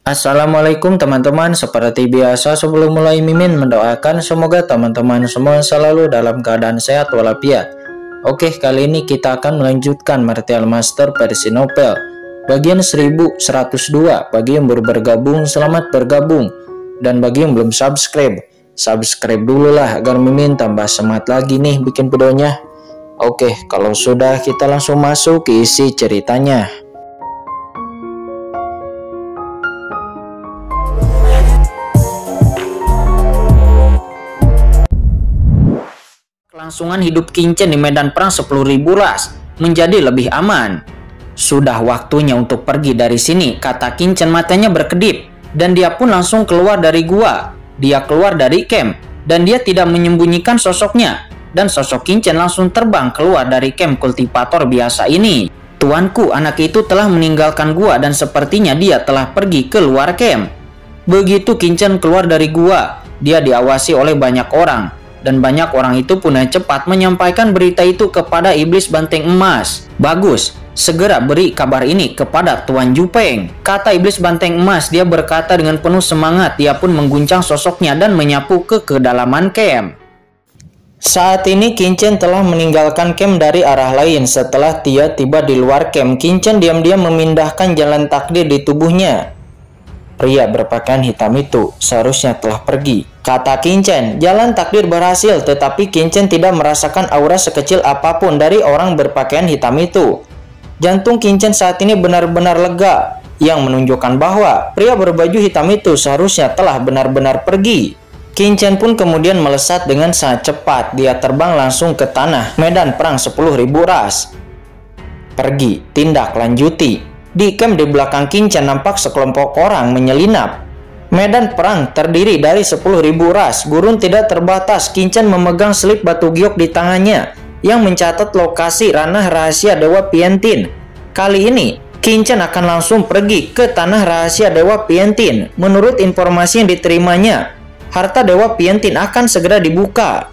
Assalamualaikum teman-teman, seperti biasa sebelum mulai Mimin mendoakan semoga teman-teman semua selalu dalam keadaan sehat walafiat. Oke, kali ini kita akan melanjutkan Martial Master versi novel bagian 1102. Bagi yang baru bergabung, selamat bergabung. Dan bagi yang belum subscribe dulu lah agar Mimin tambah semangat lagi nih bikin videonya. Oke, kalau sudah kita langsung masuk ke isi ceritanya. Kelangsungan hidup Kincen di medan perang 10.000 ras menjadi lebih aman. Sudah waktunya untuk pergi dari sini, kata Kincen matanya berkedip. Dan dia pun langsung keluar dari gua. Dia keluar dari camp dan dia tidak menyembunyikan sosoknya. Dan sosok Kincen langsung terbang keluar dari camp kultivator biasa ini. Tuanku, anak itu telah meninggalkan gua dan sepertinya dia telah pergi ke luar camp. Begitu Kincen keluar dari gua, dia diawasi oleh banyak orang. Dan banyak orang itu pun cepat menyampaikan berita itu kepada Iblis Banteng Emas. Bagus, segera beri kabar ini kepada Tuan Jupeng, kata Iblis Banteng Emas. Dia berkata dengan penuh semangat. Dia pun mengguncang sosoknya dan menyapu ke kedalaman camp. Saat ini Kincen telah meninggalkan camp dari arah lain. Setelah dia tiba di luar camp, Kincen diam-diam memindahkan jalan takdir di tubuhnya. Pria berpakaian hitam itu seharusnya telah pergi, kata Kincen. Jalan takdir berhasil, tetapi Kincen tidak merasakan aura sekecil apapun dari orang berpakaian hitam itu. Jantung Kincen saat ini benar-benar lega, yang menunjukkan bahwa pria berbaju hitam itu seharusnya telah benar-benar pergi. Kincen pun kemudian melesat dengan sangat cepat. Dia terbang langsung ke tanah medan perang 10.000 ras. Pergi, tindak lanjuti. Di camp di belakang Kincen nampak sekelompok orang menyelinap. Medan perang terdiri dari 10.000 ras. Gurun tidak terbatas. Kincen memegang selip batu giok di tangannya yang mencatat lokasi ranah rahasia Dewa Piantin. Kali ini Kincen akan langsung pergi ke tanah rahasia Dewa Piantin. Menurut informasi yang diterimanya, harta Dewa Piantin akan segera dibuka.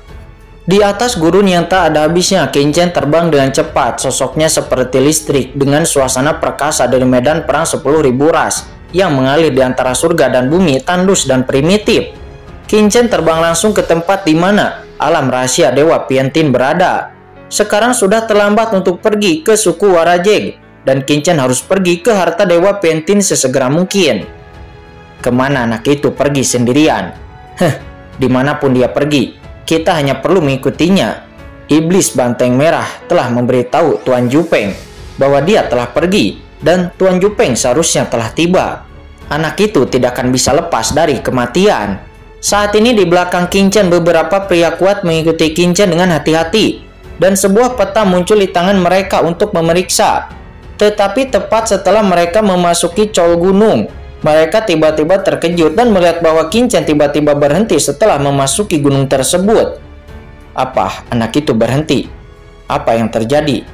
Di atas gurun yang tak ada habisnya, Kincen terbang dengan cepat. Sosoknya seperti listrik dengan suasana perkasa dari medan perang 10.000 ras yang mengalir di antara surga dan bumi, tandus dan primitif. Kincen terbang langsung ke tempat di mana alam rahasia Dewa Piantin berada. Sekarang sudah terlambat untuk pergi ke suku Warajeg dan Kincen harus pergi ke harta Dewa Piantin sesegera mungkin. Kemana anak itu pergi sendirian? Dimanapun dia pergi, kita hanya perlu mengikutinya. Iblis Banteng Merah telah memberitahu Tuan Jupeng bahwa dia telah pergi dan Tuan Jupeng seharusnya telah tiba. Anak itu tidak akan bisa lepas dari kematian. Saat ini di belakang Kincen beberapa pria kuat mengikuti Kincen dengan hati-hati dan sebuah peta muncul di tangan mereka untuk memeriksa. Tetapi tepat setelah mereka memasuki col gunung, mereka tiba-tiba terkejut dan melihat bahwa Kincen tiba-tiba berhenti setelah memasuki gunung tersebut. Apa anak itu berhenti? Apa yang terjadi?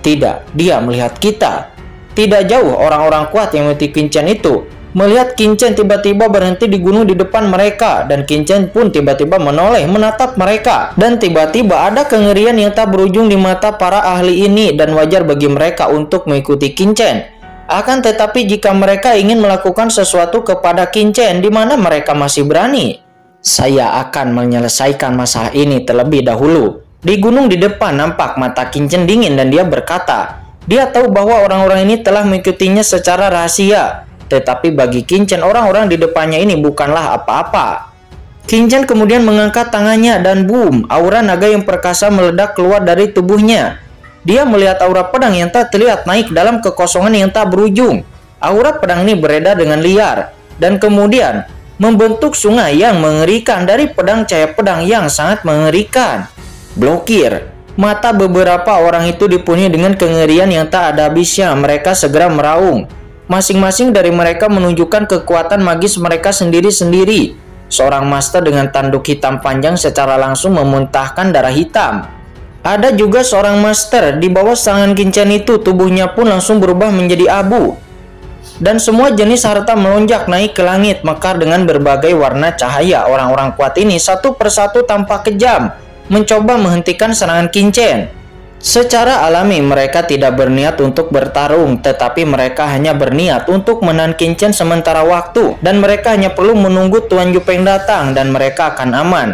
Tidak, dia melihat kita. Tidak jauh orang-orang kuat yang mengikuti Kincen itu melihat Kincen tiba-tiba berhenti di gunung di depan mereka. Dan Kincen pun tiba-tiba menoleh menatap mereka. Dan tiba-tiba ada kengerian yang tak berujung di mata para ahli ini. Dan wajar bagi mereka untuk mengikuti Kincen. Akan tetapi jika mereka ingin melakukan sesuatu kepada Kincen, di mana mereka masih berani? Saya akan menyelesaikan masalah ini terlebih dahulu. Di gunung di depan nampak mata Kincen dingin dan dia berkata, dia tahu bahwa orang-orang ini telah mengikutinya secara rahasia. Tetapi bagi Kincen, orang-orang di depannya ini bukanlah apa-apa. Kincen kemudian mengangkat tangannya dan boom, aura naga yang perkasa meledak keluar dari tubuhnya. Dia melihat aura pedang yang tak terlihat naik dalam kekosongan yang tak berujung. Aura pedang ini beredar dengan liar dan kemudian membentuk sungai yang mengerikan dari pedang cahaya pedang yang sangat mengerikan. Blokir. Mata beberapa orang itu dipenuhi dengan kengerian yang tak ada habisnya. Mereka segera meraung. Masing-masing dari mereka menunjukkan kekuatan magis mereka sendiri-sendiri. Seorang master dengan tanduk hitam panjang secara langsung memuntahkan darah hitam. Ada juga seorang master di bawah serangan Kincen itu, tubuhnya pun langsung berubah menjadi abu. Dan semua jenis harta melonjak naik ke langit, mekar dengan berbagai warna cahaya. Orang-orang kuat ini satu persatu tampak kejam, mencoba menghentikan serangan Kincen. Secara alami mereka tidak berniat untuk bertarung, tetapi mereka hanya berniat untuk menahan Qin Chen sementara waktu, dan mereka hanya perlu menunggu Tuan Yupeng datang dan mereka akan aman.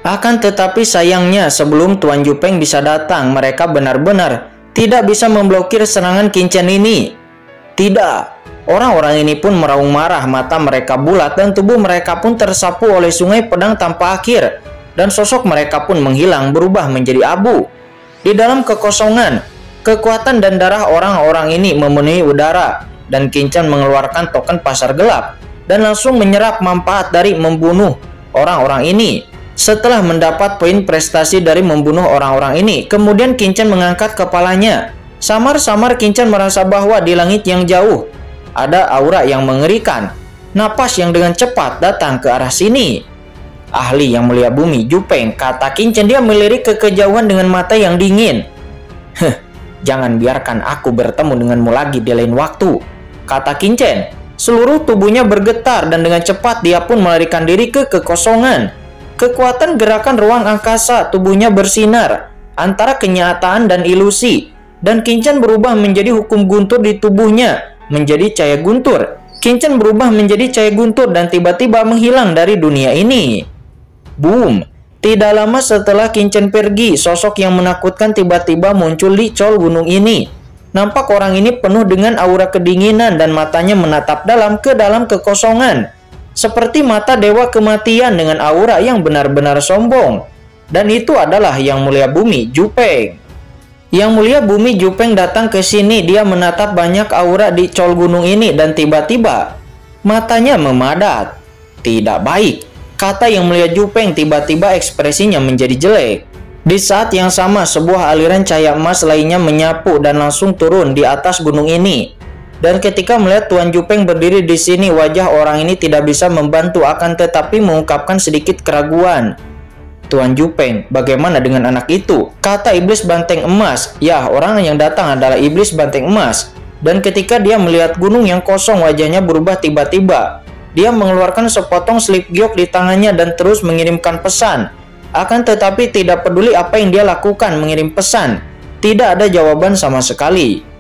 Akan tetapi sayangnya sebelum Tuan Yupeng bisa datang, mereka benar-benar tidak bisa memblokir serangan Qin Chen ini. Tidak, orang-orang ini pun meraung marah, mata mereka bulat dan tubuh mereka pun tersapu oleh sungai pedang tanpa akhir, dan sosok mereka pun menghilang berubah menjadi abu. Di dalam kekosongan, kekuatan dan darah orang-orang ini memenuhi udara, dan Qin Chen mengeluarkan token pasar gelap dan langsung menyerap manfaat dari membunuh orang-orang ini. Setelah mendapat poin prestasi dari membunuh orang-orang ini, kemudian Qin Chen mengangkat kepalanya. Samar-samar Qin Chen merasa bahwa di langit yang jauh ada aura yang mengerikan. Napas yang dengan cepat datang ke arah sini. Ahli yang mulia bumi, Yupeng, kata Qin Chen. Dia melirik ke kejauhan dengan mata yang dingin. Jangan biarkan aku bertemu denganmu lagi di lain waktu, kata Qin Chen. Seluruh tubuhnya bergetar dan dengan cepat dia pun melarikan diri ke kekosongan. Kekuatan gerakan ruang angkasa tubuhnya bersinar antara kenyataan dan ilusi, dan Qin Chen berubah menjadi hukum guntur di tubuhnya menjadi cahaya guntur. Qin Chen berubah menjadi cahaya guntur dan tiba-tiba menghilang dari dunia ini. Boom! Tidak lama setelah Qin Chen pergi, sosok yang menakutkan tiba-tiba muncul di col gunung ini. Nampak orang ini penuh dengan aura kedinginan dan matanya menatap dalam kekosongan. Seperti mata dewa kematian dengan aura yang benar-benar sombong. Dan itu adalah Yang Mulia Bumi, Yupeng. Yang Mulia Bumi Yupeng datang ke sini. Dia menatap banyak aura di col gunung ini dan tiba-tiba matanya memadat. Tidak baik, kata Yang Mulia Yupeng. Tiba-tiba ekspresinya menjadi jelek. Di saat yang sama, sebuah aliran cahaya emas lainnya menyapu dan langsung turun di atas gunung ini. Dan ketika melihat Tuan Yupeng berdiri di sini, wajah orang ini tidak bisa membantu akan tetapi mengungkapkan sedikit keraguan. Tuan Yupeng, bagaimana dengan anak itu? Kata iblis banteng emas. Ya, orang yang datang adalah iblis banteng emas. Dan ketika dia melihat gunung yang kosong, wajahnya berubah tiba-tiba. Dia mengeluarkan sepotong slip giok di tangannya dan terus mengirimkan pesan. Akan tetapi tidak peduli apa yang dia lakukan, mengirim pesan. Tidak ada jawaban sama sekali.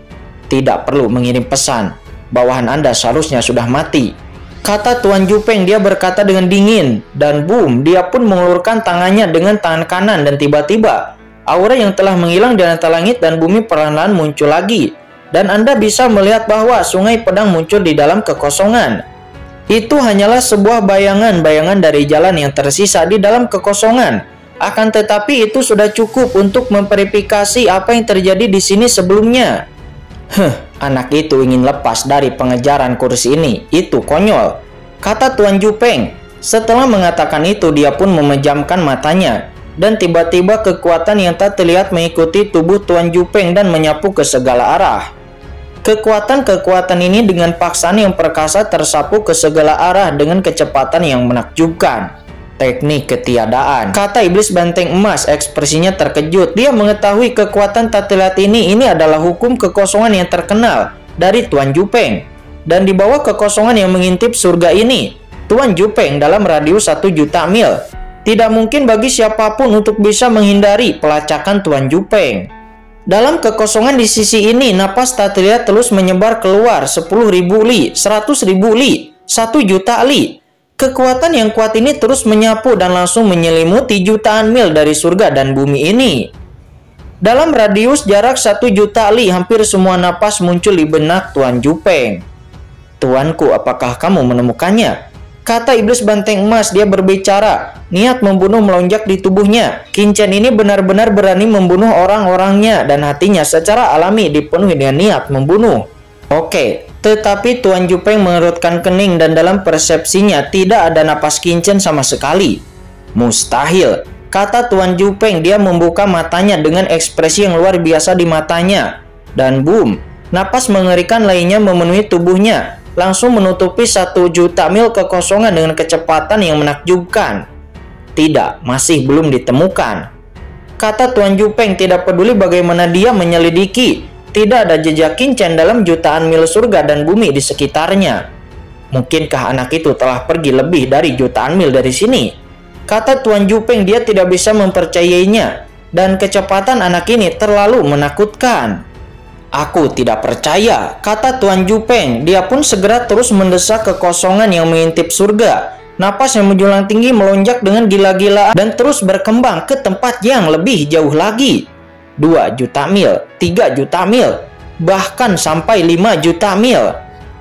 Tidak perlu mengirim pesan. Bawahan Anda seharusnya sudah mati, kata Tuan Yupeng. Dia berkata dengan dingin. Dan boom, dia pun mengulurkan tangannya dengan tangan kanan dan tiba-tiba aura yang telah menghilang di antara langit dan bumi perlahan-lahan muncul lagi. Dan Anda bisa melihat bahwa sungai pedang muncul di dalam kekosongan. Itu hanyalah sebuah bayangan-bayangan dari jalan yang tersisa di dalam kekosongan. Akan tetapi itu sudah cukup untuk memverifikasi apa yang terjadi di sini sebelumnya. Anak itu ingin lepas dari pengejaran kursi ini. Itu konyol, kata Tuan Yupeng. Setelah mengatakan itu, dia pun memejamkan matanya. Dan tiba-tiba kekuatan yang tak terlihat mengikuti tubuh Tuan Yupeng dan menyapu ke segala arah. Kekuatan-kekuatan ini dengan paksaan yang perkasa tersapu ke segala arah dengan kecepatan yang menakjubkan. Teknik ketiadaan, kata iblis banteng emas. Ekspresinya terkejut. Dia mengetahui kekuatan tak terlihat ini adalah hukum kekosongan yang terkenal dari Tuan Yupeng. Dan di bawah kekosongan yang mengintip surga ini, Tuan Yupeng dalam radius 1 juta mil. Tidak mungkin bagi siapapun untuk bisa menghindari pelacakan Tuan Yupeng. Dalam kekosongan di sisi ini, napas tak terlihat terus menyebar keluar 10.000 li, 100.000 li, 1 juta li. Kekuatan yang kuat ini terus menyapu dan langsung menyelimuti jutaan mil dari surga dan bumi ini. Dalam radius jarak 1 juta li, hampir semua napas muncul di benak Tuan Yupeng. Tuanku, apakah kamu menemukannya? Kata iblis banteng emas. Dia berbicara. Niat membunuh melonjak di tubuhnya. Qin Chen ini benar-benar berani membunuh orang-orangnya dan hatinya secara alami dipenuhi dengan niat membunuh. Oke. Tetapi Tuan Yupeng mengerutkan kening dan dalam persepsinya tidak ada napas Qin Chen sama sekali. Mustahil, kata Tuan Yupeng. Dia membuka matanya dengan ekspresi yang luar biasa di matanya. Dan boom, napas mengerikan lainnya memenuhi tubuhnya, langsung menutupi 1 juta mil kekosongan dengan kecepatan yang menakjubkan. Tidak, masih belum ditemukan, kata Tuan Yupeng. Tidak peduli bagaimana dia menyelidiki, tidak ada jejak Qin Chen dalam jutaan mil surga dan bumi di sekitarnya. Mungkinkah anak itu telah pergi lebih dari jutaan mil dari sini? Kata Tuan Yupeng. Dia tidak bisa mempercayainya. dan kecepatan anak ini terlalu menakutkan. Aku tidak percaya, kata Tuan Jupeng. Dia pun segera terus mendesak kekosongan yang mengintip surga. Napas yang menjulang tinggi melonjak dengan gila-gilaan dan terus berkembang ke tempat yang lebih jauh lagi. 2 juta mil, 3 juta mil, bahkan sampai 5 juta mil.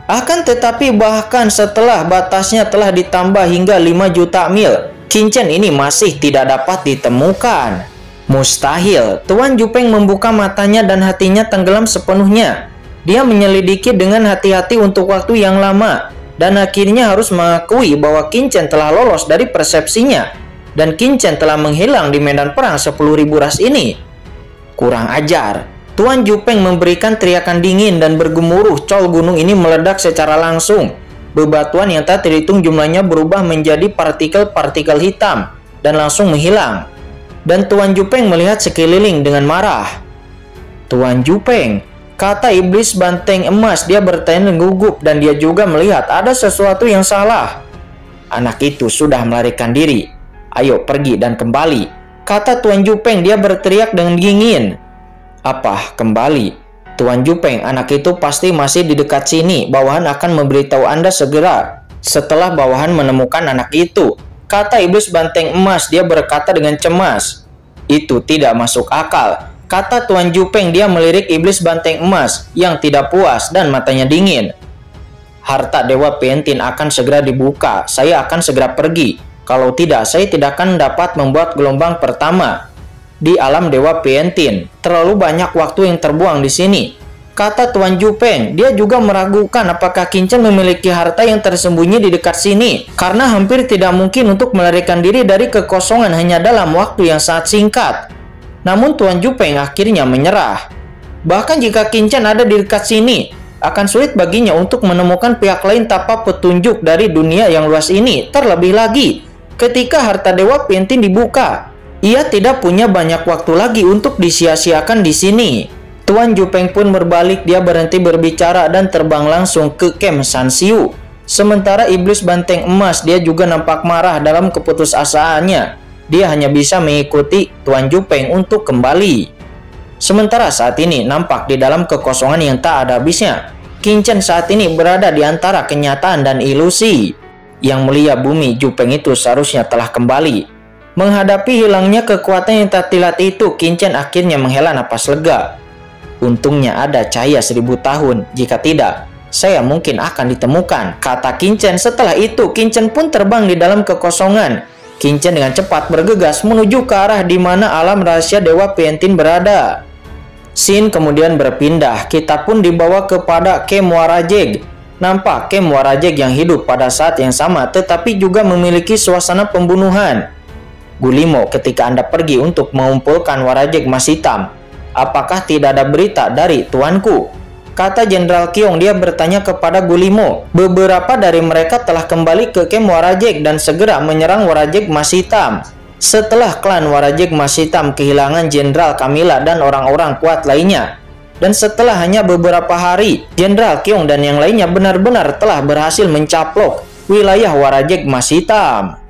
Akan tetapi bahkan setelah batasnya telah ditambah hingga 5 juta mil, kincen ini masih tidak dapat ditemukan. Mustahil. Tuan Jupeng membuka matanya dan hatinya tenggelam sepenuhnya. Dia menyelidiki dengan hati-hati untuk waktu yang lama dan akhirnya harus mengakui bahwa kincen telah lolos dari persepsinya dan kincen telah menghilang di medan perang 10.000 ras ini. Kurang ajar. Tuan Jupeng memberikan teriakan dingin dan bergemuruh. Col gunung ini meledak secara langsung. Bebatuan yang tak terhitung jumlahnya berubah menjadi partikel-partikel hitam dan langsung menghilang. Dan Tuan Jupeng melihat sekeliling dengan marah. Tuan Jupeng, kata iblis banteng emas. Dia bertanya gugup dan dia juga melihat ada sesuatu yang salah. Anak itu sudah melarikan diri. Ayo pergi dan kembali, kata Tuan Jupeng. Dia berteriak dengan dingin. Apa kembali? Tuan Jupeng, anak itu pasti masih di dekat sini. Bawahan akan memberitahu Anda segera setelah bawahan menemukan anak itu, kata iblis banteng emas. Dia berkata dengan cemas. Itu tidak masuk akal, kata Tuan Jupeng. Dia melirik iblis banteng emas yang tidak puas dan matanya dingin. Harta Dewa Pientin akan segera dibuka. Saya akan segera pergi. Kalau tidak, saya tidak akan dapat membuat gelombang pertama di alam Dewa Pientin. Terlalu banyak waktu yang terbuang di sini, kata Tuan Jupeng. Dia juga meragukan apakah kincen memiliki harta yang tersembunyi di dekat sini, karena hampir tidak mungkin untuk melarikan diri dari kekosongan hanya dalam waktu yang sangat singkat. Namun Tuan Jupeng akhirnya menyerah. Bahkan jika kincen ada di dekat sini, akan sulit baginya untuk menemukan pihak lain tanpa petunjuk dari dunia yang luas ini. Terlebih lagi, ketika harta Dewa Pientin dibuka, ia tidak punya banyak waktu lagi untuk disia-siakan di sini. Tuan Jupeng pun berbalik. Dia berhenti berbicara dan terbang langsung ke kem San Siu. Sementara iblis banteng emas, dia juga nampak marah dalam keputusasaannya. Dia hanya bisa mengikuti Tuan Jupeng untuk kembali. Sementara saat ini nampak di dalam kekosongan yang tak ada habisnya, kincen saat ini berada di antara kenyataan dan ilusi. Yang mulia bumi Jupeng itu seharusnya telah kembali. Menghadapi hilangnya kekuatan yang tak terlihat itu, kincen akhirnya menghela napas lega. Untungnya ada cahaya 1000 tahun. Jika tidak, saya mungkin akan ditemukan, kata kincen. Setelah itu, kincen pun terbang di dalam kekosongan. Kincen dengan cepat bergegas menuju ke arah di mana alam rahasia Dewa Pientin berada. Scene kemudian berpindah. Kita pun dibawa kepada Kem Warajeg. Nampak Kem Warajeg yang hidup pada saat yang sama tetapi juga memiliki suasana pembunuhan. Gulimo, ketika Anda pergi untuk mengumpulkan Warajeg Mas Hitam, apakah tidak ada berita dari tuanku? Kata Jenderal Kiong. Dia bertanya kepada Gulimo. Beberapa dari mereka telah kembali ke Kem Warajeg dan segera menyerang Warajeg Mas Hitam. Setelah klan Warajeg Mas Hitam kehilangan Jenderal Kamila dan orang-orang kuat lainnya, dan setelah hanya beberapa hari, Jenderal Kiong dan yang lainnya benar-benar telah berhasil mencaplok wilayah Warajeg Mas Hitam.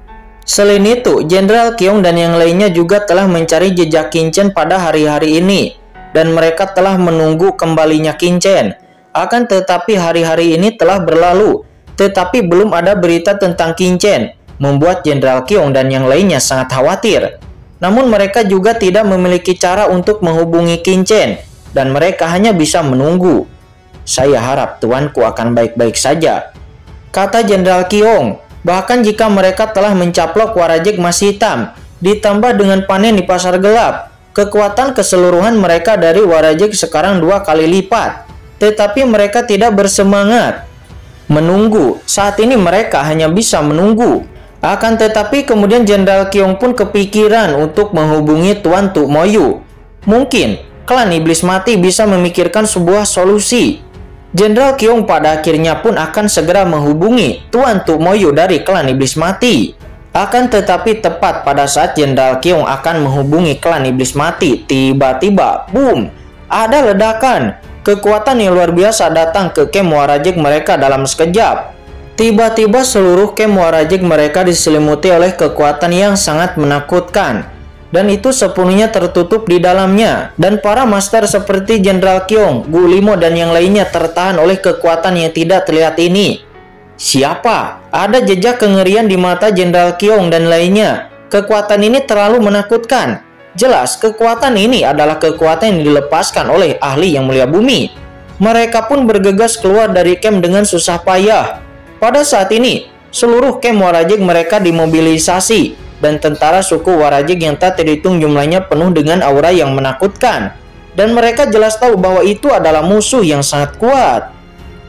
Selain itu, Jenderal Kiong dan yang lainnya juga telah mencari jejak kincen pada hari-hari ini, dan mereka telah menunggu kembalinya kincen. Akan tetapi hari-hari ini telah berlalu, tetapi belum ada berita tentang kincen, membuat Jenderal Kiong dan yang lainnya sangat khawatir. Namun mereka juga tidak memiliki cara untuk menghubungi kincen, dan mereka hanya bisa menunggu. Saya harap tuanku akan baik-baik saja, kata Jenderal Kiong. Bahkan jika mereka telah mencaplok Warajeg Mas Hitam, ditambah dengan panen di pasar gelap, kekuatan keseluruhan mereka dari Warajeg sekarang 2 kali lipat. Tetapi mereka tidak bersemangat menunggu. Saat ini mereka hanya bisa menunggu. Akan tetapi kemudian Jenderal Kiong pun kepikiran untuk menghubungi Tuan Tuk Moyu. Mungkin klan Iblis Mati bisa memikirkan sebuah solusi. Jenderal Kiong pada akhirnya pun akan segera menghubungi Tuan Tuk Moyu dari klan Iblis Mati. Akan tetapi tepat pada saat Jenderal Kiong akan menghubungi klan Iblis Mati, tiba-tiba, boom, ada ledakan. Kekuatan yang luar biasa datang ke Kem Warajeg mereka dalam sekejap. Tiba-tiba seluruh Kem Warajeg mereka diselimuti oleh kekuatan yang sangat menakutkan. dan itu sepenuhnya tertutup di dalamnya. Dan para master seperti Jenderal Kyong, Gulimo, dan yang lainnya tertahan oleh kekuatan yang tidak terlihat ini. Siapa? Ada jejak kengerian di mata Jenderal Kyong dan lainnya. Kekuatan ini terlalu menakutkan. Jelas, kekuatan ini adalah kekuatan yang dilepaskan oleh ahli yang mulia bumi. Mereka pun bergegas keluar dari camp dengan susah payah. Pada saat ini, seluruh camp Warajig mereka dimobilisasi, dan tentara suku Warajig yang tak terhitung jumlahnya penuh dengan aura yang menakutkan. Dan mereka jelas tahu bahwa itu adalah musuh yang sangat kuat.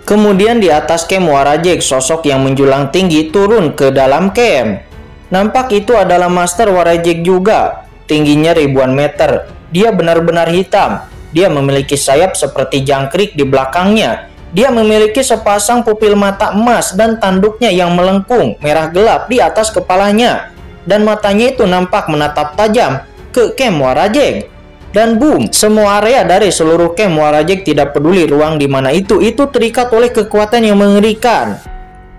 Kemudian di atas camp Warajig, sosok yang menjulang tinggi turun ke dalam camp. Nampak itu adalah Master Warajig juga. Tingginya ribuan meter. Dia benar-benar hitam. Dia memiliki sayap seperti jangkrik di belakangnya. Dia memiliki sepasang pupil mata emas dan tanduknya yang melengkung merah gelap di atas kepalanya. Dan matanya itu nampak menatap tajam ke camp Warajig. Dan boom, semua area dari seluruh camp Warajig, tidak peduli ruang di mana itu terikat oleh kekuatan yang mengerikan.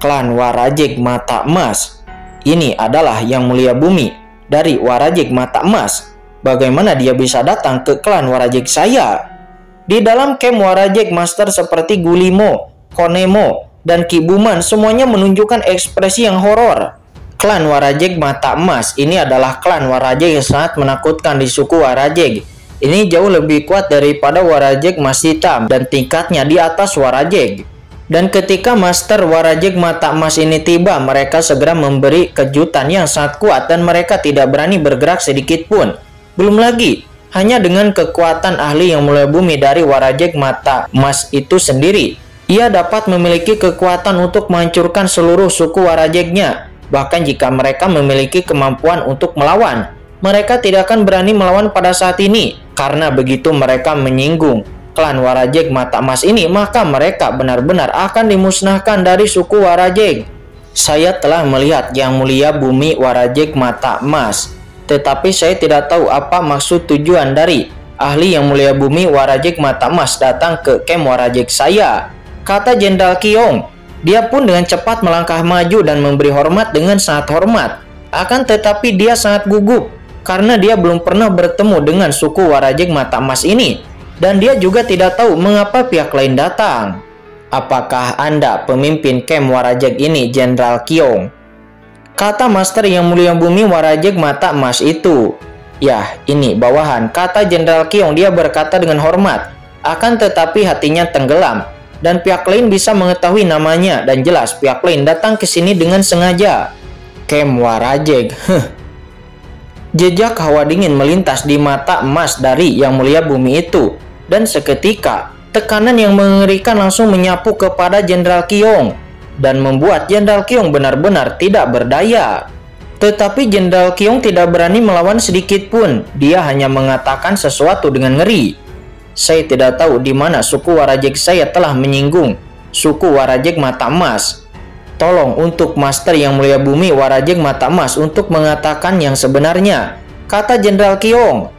Klan Warajig Mata Emas. Ini adalah yang mulia bumi dari Warajig Mata Emas. Bagaimana dia bisa datang ke klan Warajig saya? Di dalam camp Warajig, master seperti Gulimo, Konemo, dan Kibuman semuanya menunjukkan ekspresi yang horor. Klan Warajig Mata Emas ini adalah klan Warajig yang sangat menakutkan di suku Warajig. Ini jauh lebih kuat daripada Warajig Emas Hitam dan tingkatnya di atas Warajig. Dan ketika Master Warajig Mata Emas ini tiba, mereka segera memberi kejutan yang sangat kuat dan mereka tidak berani bergerak sedikit pun. Belum lagi, hanya dengan kekuatan ahli yang mulia bumi dari Warajig Mata Emas itu sendiri, ia dapat memiliki kekuatan untuk menghancurkan seluruh suku Warajignya. Bahkan jika mereka memiliki kemampuan untuk melawan, mereka tidak akan berani melawan pada saat ini. Karena begitu mereka menyinggung klan Warajig Mata Emas ini, maka mereka benar-benar akan dimusnahkan dari suku Warajig. Saya telah melihat yang mulia bumi Warajig Mata Emas, tetapi saya tidak tahu apa maksud tujuan dari ahli yang mulia bumi Warajig Mata Emas datang ke camp Warajig saya, kata Jenderal Kyong. Dia pun dengan cepat melangkah maju dan memberi hormat dengan sangat hormat. Akan tetapi dia sangat gugup karena dia belum pernah bertemu dengan suku Warajig Mata Emas ini. Dan dia juga tidak tahu mengapa pihak lain datang. Apakah Anda pemimpin camp Warajig ini, Jenderal Kyong? Kata master yang mulia bumi Warajig Mata Emas itu. Ya, ini bawahan, kata Jenderal Kyong. Dia berkata dengan hormat. Akan tetapi hatinya tenggelam. Dan pihak lain bisa mengetahui namanya. Dan jelas pihak lain datang ke sini dengan sengaja. Camp Warajig. Jejak hawa dingin melintas di mata emas dari yang mulia bumi itu. Dan seketika, tekanan yang mengerikan langsung menyapu kepada Jenderal Kyong dan membuat Jenderal Kyong benar-benar tidak berdaya. Tetapi Jenderal Kyong tidak berani melawan sedikit pun. Dia hanya mengatakan sesuatu dengan ngeri. Saya tidak tahu di mana suku Warajig saya telah menyinggung suku Warajig Mata Emas. Tolong untuk Master yang mulia bumi Warajig Mata Emas untuk mengatakan yang sebenarnya, kata Jenderal Kyong.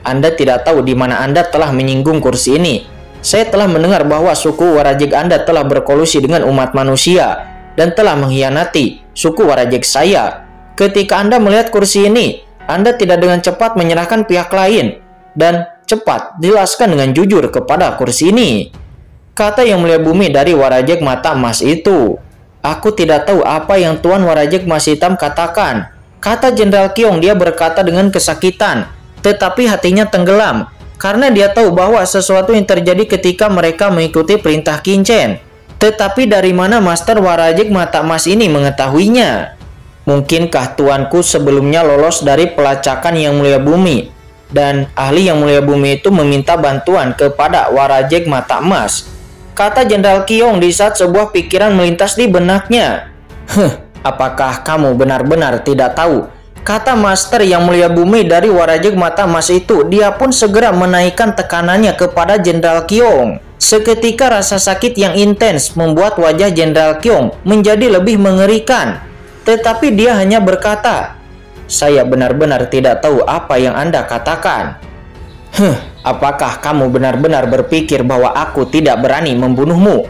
Anda tidak tahu di mana Anda telah menyinggung kursi ini. Saya telah mendengar bahwa suku Warajig Anda telah berkolusi dengan umat manusia dan telah mengkhianati suku Warajig saya. Ketika Anda melihat kursi ini, Anda tidak dengan cepat menyerahkan pihak lain dan cepat jelaskan dengan jujur kepada kursi ini, kata yang mulia bumi dari Warajig Mata Emas itu. Aku tidak tahu apa yang Tuan Warajig Emas Hitam katakan, kata Jenderal Kyong. Dia berkata dengan kesakitan. Tetapi hatinya tenggelam karena dia tahu bahwa sesuatu yang terjadi ketika mereka mengikuti perintah Kincen. Tetapi dari mana Master Warajig Mata Emas ini mengetahuinya? Mungkinkah tuanku sebelumnya lolos dari pelacakan yang mulia bumi dan ahli yang mulia bumi itu meminta bantuan kepada Warajig Mata Emas, kata Jenderal Kyong di saat sebuah pikiran melintas di benaknya. Apakah kamu benar-benar tidak tahu? Kata Master yang mulia bumi dari Warajig Mata Emas itu. Dia pun segera menaikkan tekanannya kepada Jenderal Kyong. Seketika rasa sakit yang intens membuat wajah Jenderal Kyong menjadi lebih mengerikan. Tetapi dia hanya berkata, saya benar-benar tidak tahu apa yang Anda katakan. Apakah kamu benar-benar berpikir bahwa aku tidak berani membunuhmu?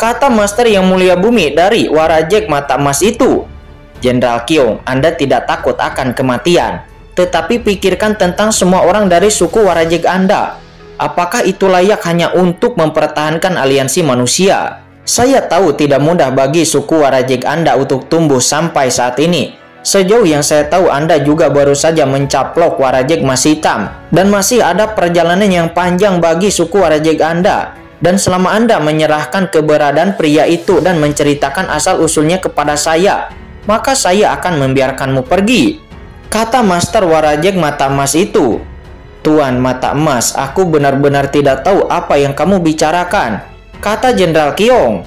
Kata Master yang mulia bumi dari Warajig Mata Emas itu. Jenderal Kyong, Anda tidak takut akan kematian. tetapi pikirkan tentang semua orang dari suku Warajeg Anda. Apakah itu layak hanya untuk mempertahankan aliansi manusia? Saya tahu tidak mudah bagi suku Warajeg Anda untuk tumbuh sampai saat ini. Sejauh yang saya tahu, Anda juga baru saja mencaplok Warajeg Mas Hitam, dan masih ada perjalanan yang panjang bagi suku Warajeg Anda. Dan selama Anda menyerahkan keberadaan pria itu dan menceritakan asal-usulnya kepada saya, maka saya akan membiarkanmu pergi, kata Master Warajeg Mata Emas itu. Tuan Mata Emas, aku benar-benar tidak tahu apa yang kamu bicarakan, kata Jenderal Qiong.